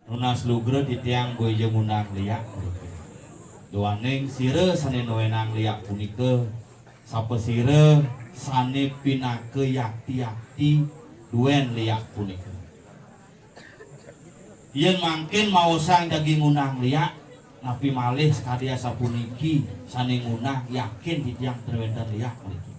Nunas lugre di tiang boy jemunang liak doaning sire sane noenang liak punike sapesire sane pinake yakti-yakti duen liak punike yen mangkin mau sang daging unang liak napi malih sakadia sapuniki sane ngunah yakin di tiang terwenten liak puniki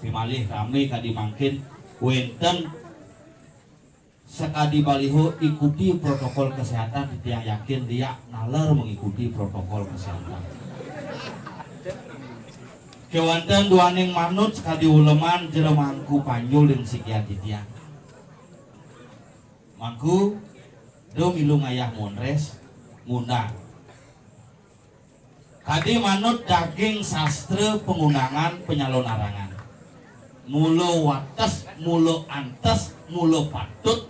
pimalih kami kadi mangkin wenten sekadi baliho ikuti protokol kesehatan yang yakin dia nalar mengikuti protokol kesehatan. Kewanten duaning manut sekadi uleman jero mangku panjul dan sikian titiang. Mangku do milu ngayah monres ngundang. Kadi manut daging sastra pengundangan penyalon arangan. Mulo wates, mulo antes, mulo patut.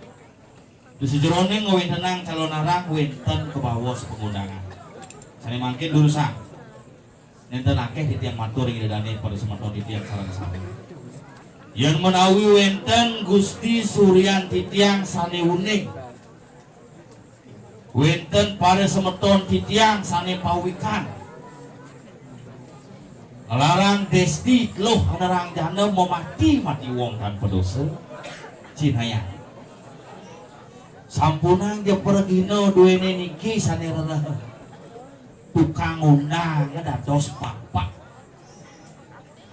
Di sejeroning ngawintenang calon arang winten ke bawah pengundangan. Sani mangkin dulu sang. Nenten akeh di tiang matur yang didani pada semeton di tiang sarang sami. Yang menawi winten Gusti Suryan di tiang sani uning. Winten pada semeton di tiang sani pawikan. Larang desti loh anerang jana mau mati wong tanpa dosa. Cinaya. Sampunang dia pergino duene niki sanerana tukang undang dados papa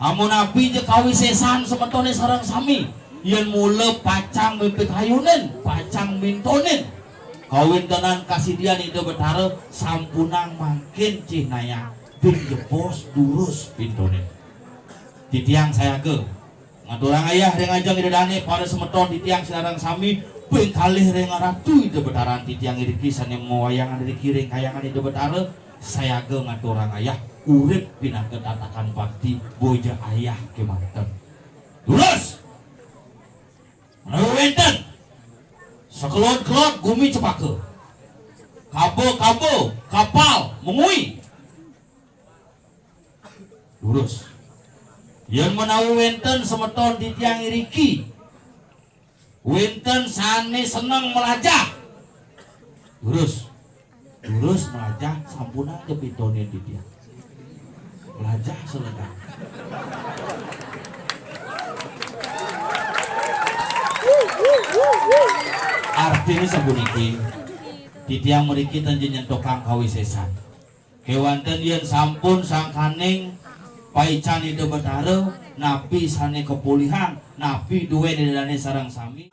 amun api je kawisesan semetone sareng sami yen mule pacang mimpi hayunen pacang mintonen kawin tenan kasidian itu betara sampunang makin cinaya bin jepos durus pintonen di tiang saya ke ngaturang ayah dengan ajang idadane pada semeton di tiang sareng sami pengkalih renga ratu itu betaran titiang iriki sane mewayangan dari kiring kayangan itu betara saya ge ngaturang ayah urip pina ketatakan bakti boja ayah kemanten terus wenten sekelot-kelot gumi cepake kabo kapal mengui lurus yang menawi wenten semeton titiang iriki winten sane seneng melajah lurus melajah sampuna aja pitonin di dia melajah selengkap artinya sabuniki di tiang meriki tanjenyan tokang kawisesan kewanten yen sampun sangkaning paican itu betara napi sane kepulihan napi duwe didane sarang sami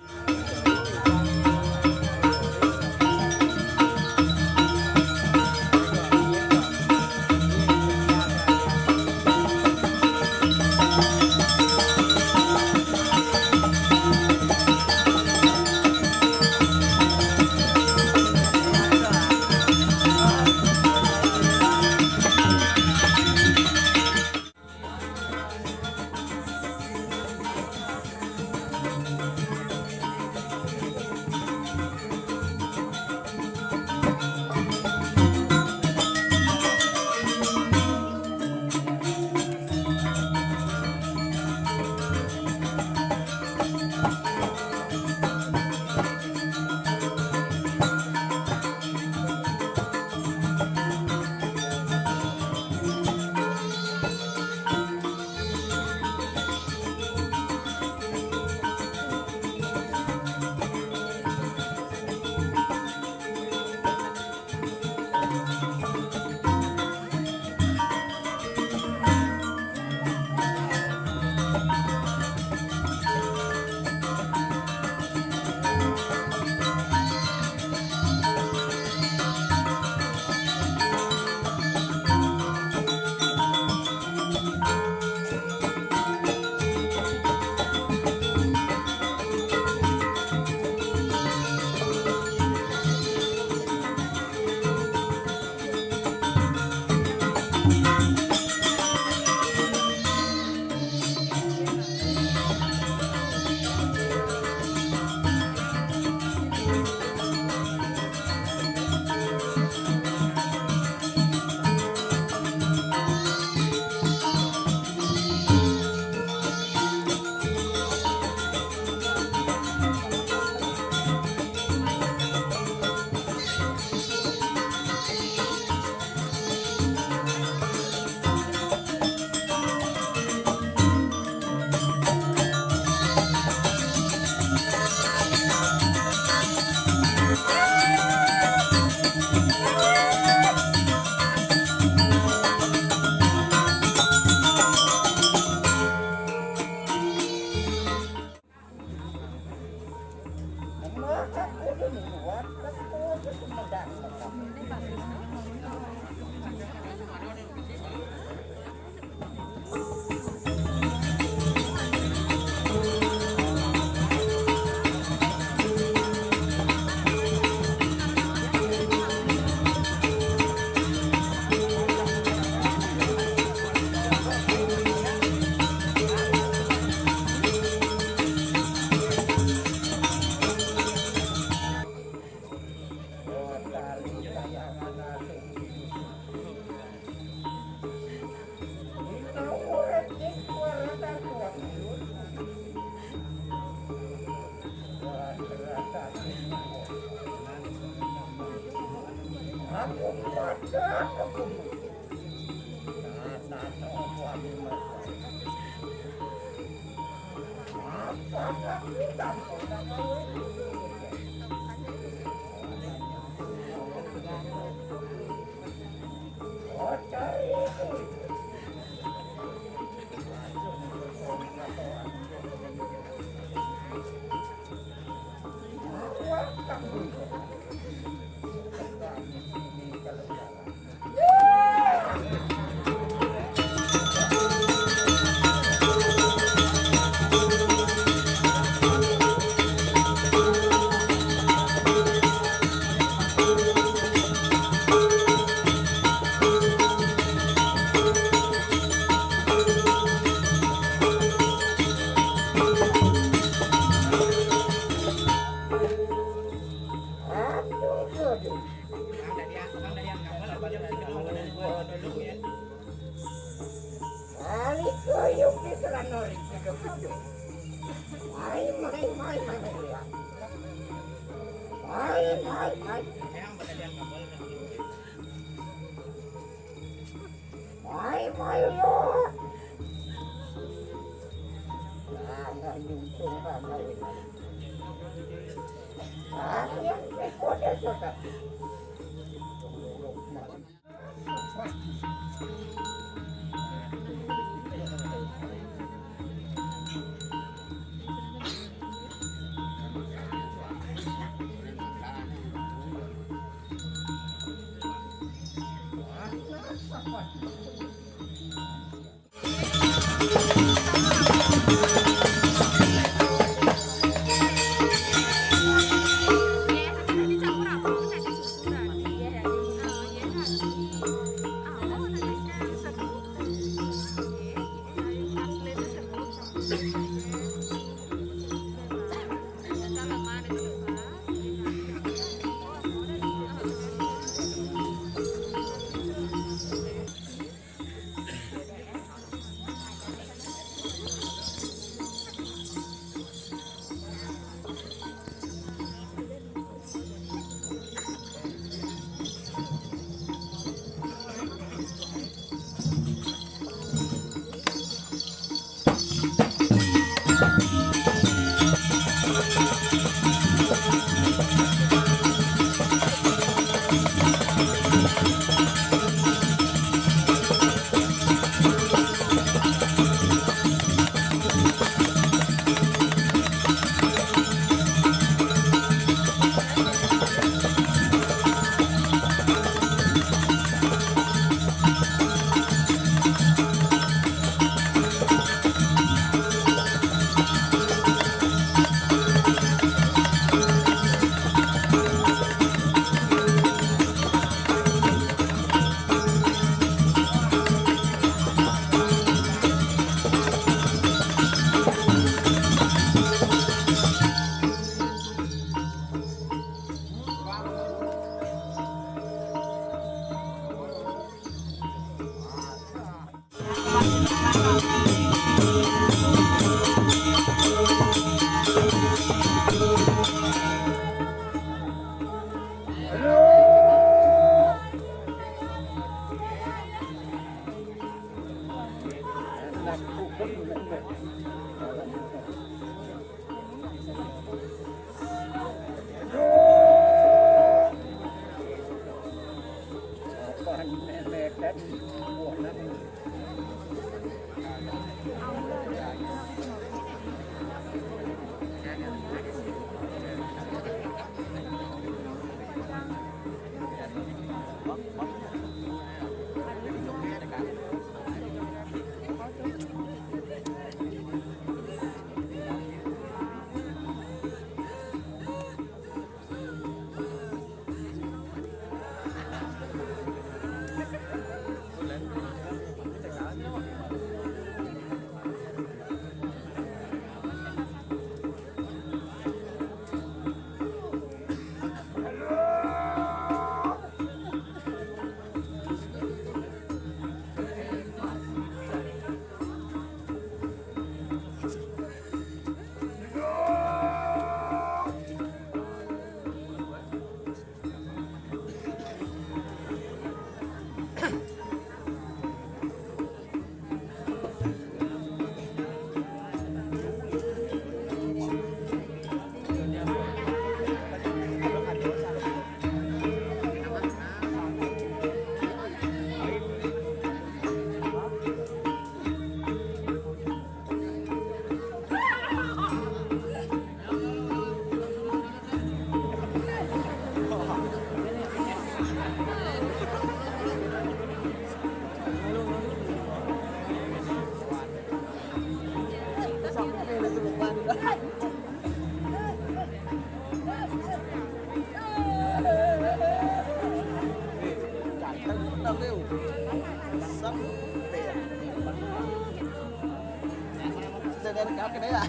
Oke deh ya.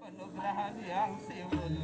Penugrahan yang siwun.